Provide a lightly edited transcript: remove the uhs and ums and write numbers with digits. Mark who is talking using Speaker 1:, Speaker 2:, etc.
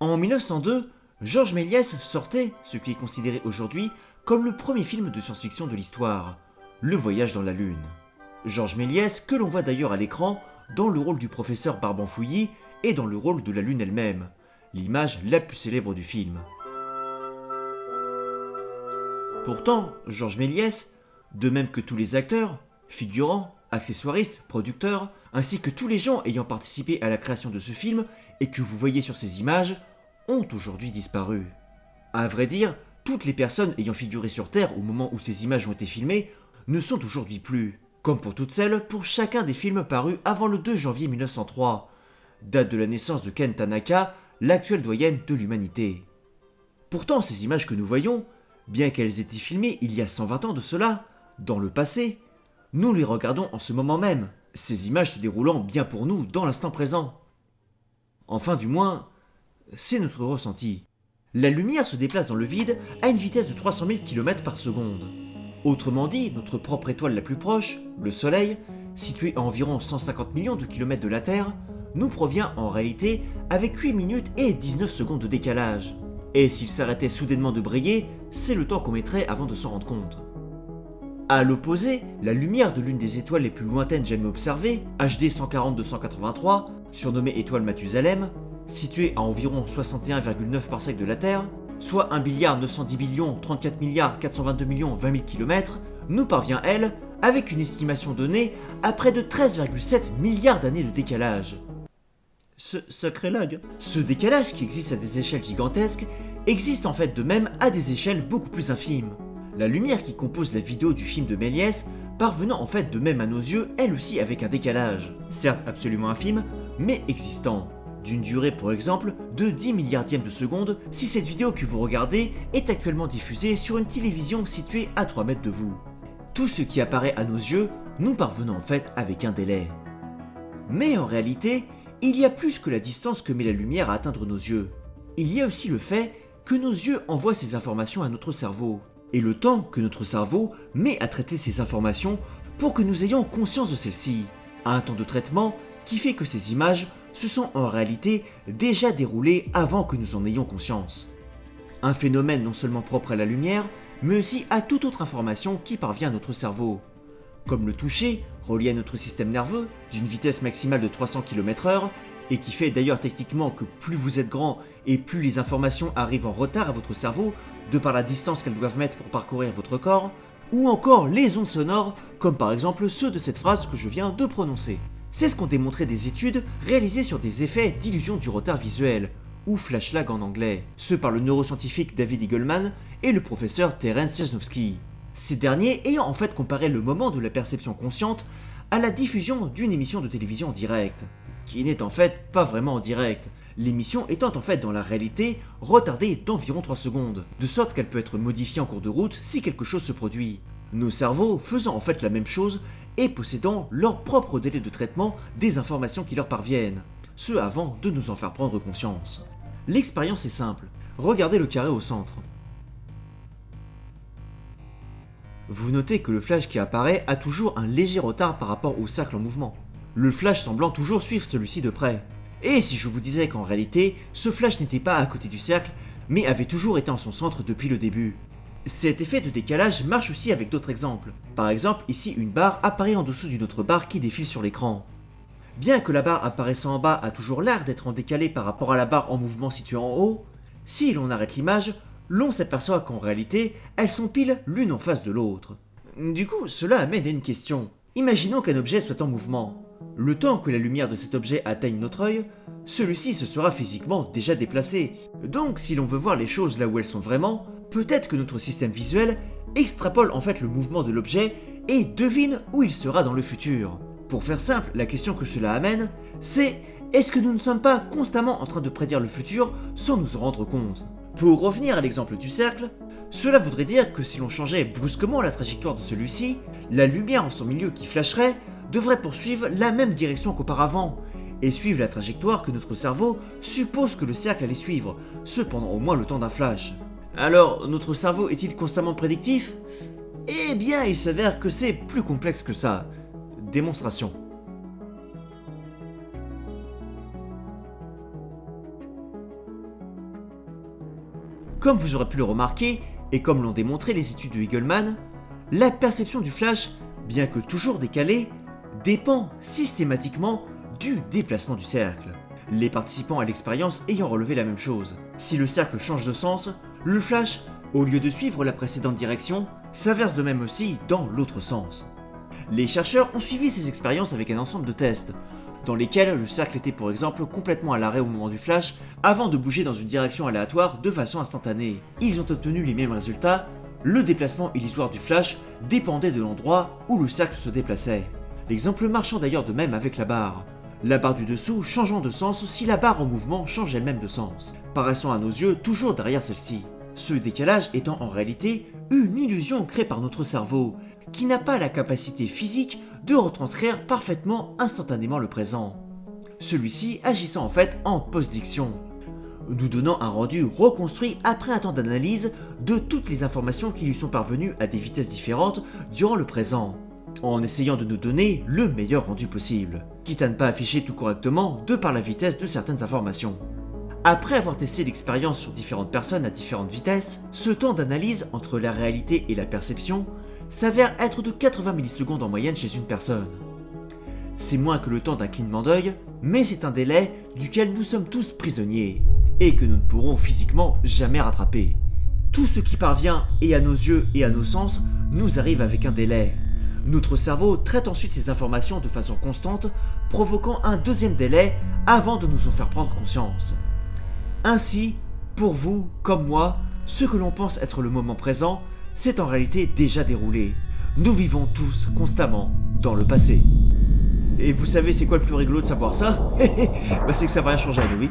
Speaker 1: En 1902, Georges Méliès sortait ce qui est considéré aujourd'hui comme le premier film de science-fiction de l'histoire, Le Voyage dans la Lune. Georges Méliès, que l'on voit d'ailleurs à l'écran dans le rôle du professeur Barban-Fouilly et dans le rôle de la Lune elle-même, l'image la plus célèbre du film. Pourtant, Georges Méliès, de même que tous les acteurs, figurants, accessoiristes, producteurs, ainsi que tous les gens ayant participé à la création de ce film et que vous voyez sur ces images, ont aujourd'hui disparu. À vrai dire, toutes les personnes ayant figuré sur Terre au moment où ces images ont été filmées ne sont aujourd'hui plus, comme pour toutes celles pour chacun des films parus avant le 2 janvier 1903, date de la naissance de Ken Tanaka, l'actuelle doyenne de l'humanité. Pourtant, ces images que nous voyons, bien qu'elles aient été filmées il y a 120 ans de cela, dans le passé, nous les regardons en ce moment même, ces images se déroulant bien pour nous dans l'instant présent. Enfin du moins, c'est notre ressenti. La lumière se déplace dans le vide à une vitesse de 300 000 km par seconde. Autrement dit, notre propre étoile la plus proche, le Soleil, située à environ 150 millions de kilomètres de la Terre, nous provient en réalité avec 8 minutes et 19 secondes de décalage. Et s'il s'arrêtait soudainement de briller, c'est le temps qu'on mettrait avant de s'en rendre compte. À l'opposé, la lumière de l'une des étoiles les plus lointaines jamais observées, HD 140-283, surnommée étoile Mathusalem, située à environ 61,9 parsecs de la Terre, soit 1 910 34 422 20 000 km, nous parvient, elle, avec une estimation donnée à près de 13,7 milliards d'années de décalage. Ce sacré lag. Ce décalage, qui existe à des échelles gigantesques, existe en fait de même à des échelles beaucoup plus infimes. La lumière qui compose la vidéo du film de Méliès parvenant en fait de même à nos yeux, elle aussi avec un décalage, certes absolument infime, mais existant. D'une durée pour exemple de 10 milliardièmes de seconde si cette vidéo que vous regardez est actuellement diffusée sur une télévision située à 3 mètres de vous. Tout ce qui apparaît à nos yeux nous parvenant en fait avec un délai. Mais en réalité, il y a plus que la distance que met la lumière à atteindre nos yeux. Il y a aussi le fait que nos yeux envoient ces informations à notre cerveau, et le temps que notre cerveau met à traiter ces informations pour que nous ayons conscience de celles-ci, un temps de traitement qui fait que ces images se sont en réalité déjà déroulées avant que nous en ayons conscience. Un phénomène non seulement propre à la lumière, mais aussi à toute autre information qui parvient à notre cerveau, comme le toucher, relié à notre système nerveux, d'une vitesse maximale de 300 km/h, et qui fait d'ailleurs techniquement que plus vous êtes grand et plus les informations arrivent en retard à votre cerveau, de par la distance qu'elles doivent mettre pour parcourir votre corps, ou encore les ondes sonores, comme par exemple ceux de cette phrase que je viens de prononcer. C'est ce qu'ont démontré des études réalisées sur des effets d'illusion du retard visuel, ou flash lag en anglais, ceux par le neuroscientifique David Eagleman et le professeur Terence Jasnowski. Ces derniers ayant en fait comparé le moment de la perception consciente à la diffusion d'une émission de télévision en direct, qui n'est en fait pas vraiment en direct, l'émission étant en fait dans la réalité retardée d'environ 3 secondes, de sorte qu'elle peut être modifiée en cours de route si quelque chose se produit. Nos cerveaux faisant en fait la même chose et possédant leur propre délai de traitement des informations qui leur parviennent, ce avant de nous en faire prendre conscience. L'expérience est simple, regardez le carré au centre. Vous notez que le flash qui apparaît a toujours un léger retard par rapport au cercle en mouvement, le flash semblant toujours suivre celui-ci de près. Et si je vous disais qu'en réalité, ce flash n'était pas à côté du cercle, mais avait toujours été en son centre depuis le début. Cet effet de décalage marche aussi avec d'autres exemples. Par exemple, ici une barre apparaît en dessous d'une autre barre qui défile sur l'écran. Bien que la barre apparaissant en bas a toujours l'air d'être en décalé par rapport à la barre en mouvement située en haut, si l'on arrête l'image, l'on s'aperçoit qu'en réalité, elles sont pile l'une en face de l'autre. Du coup, cela amène à une question. Imaginons qu'un objet soit en mouvement. Le temps que la lumière de cet objet atteigne notre œil, celui-ci se sera physiquement déjà déplacé. Donc si l'on veut voir les choses là où elles sont vraiment, peut-être que notre système visuel extrapole en fait le mouvement de l'objet et devine où il sera dans le futur. Pour faire simple, la question que cela amène, c'est est-ce que nous ne sommes pas constamment en train de prédire le futur sans nous en rendre compte? Pour revenir à l'exemple du cercle, cela voudrait dire que si l'on changeait brusquement la trajectoire de celui-ci, la lumière en son milieu qui flasherait devrait poursuivre la même direction qu'auparavant, et suivre la trajectoire que notre cerveau suppose que le cercle allait suivre, cependant au moins le temps d'un flash. Alors, notre cerveau est-il constamment prédictif? Eh bien, il s'avère que c'est plus complexe que ça. Démonstration. Comme vous aurez pu le remarquer, et comme l'ont démontré les études de Eagleman, la perception du flash, bien que toujours décalée, dépend systématiquement du déplacement du cercle. Les participants à l'expérience ayant relevé la même chose. Si le cercle change de sens, le flash, au lieu de suivre la précédente direction, s'inverse de même aussi dans l'autre sens. Les chercheurs ont suivi ces expériences avec un ensemble de tests, dans lesquels le cercle était pour exemple complètement à l'arrêt au moment du flash, avant de bouger dans une direction aléatoire de façon instantanée. Ils ont obtenu les mêmes résultats, le déplacement illusoire du flash dépendait de l'endroit où le cercle se déplaçait. L'exemple marchant d'ailleurs de même avec la barre. La barre du dessous changeant de sens si la barre en mouvement change elle-même de sens, paraissant à nos yeux toujours derrière celle-ci. Ce décalage étant en réalité une illusion créée par notre cerveau, qui n'a pas la capacité physique de retranscrire parfaitement instantanément le présent. Celui-ci agissant en fait en post-diction, nous donnant un rendu reconstruit après un temps d'analyse de toutes les informations qui lui sont parvenues à des vitesses différentes durant le présent, en essayant de nous donner le meilleur rendu possible, quitte à ne pas afficher tout correctement de par la vitesse de certaines informations. Après avoir testé l'expérience sur différentes personnes à différentes vitesses, ce temps d'analyse entre la réalité et la perception s'avère être de 80 millisecondes en moyenne chez une personne. C'est moins que le temps d'un clignement d'œil, mais c'est un délai duquel nous sommes tous prisonniers, et que nous ne pourrons physiquement jamais rattraper. Tout ce qui parvient, et à nos yeux et à nos sens, nous arrive avec un délai. Notre cerveau traite ensuite ces informations de façon constante, provoquant un deuxième délai avant de nous en faire prendre conscience. Ainsi, pour vous, comme moi, ce que l'on pense être le moment présent, c'est en réalité déjà déroulé. Nous vivons tous constamment dans le passé. Et vous savez c'est quoi le plus rigolo de savoir ça? C'est que ça va rien changer à nous, oui.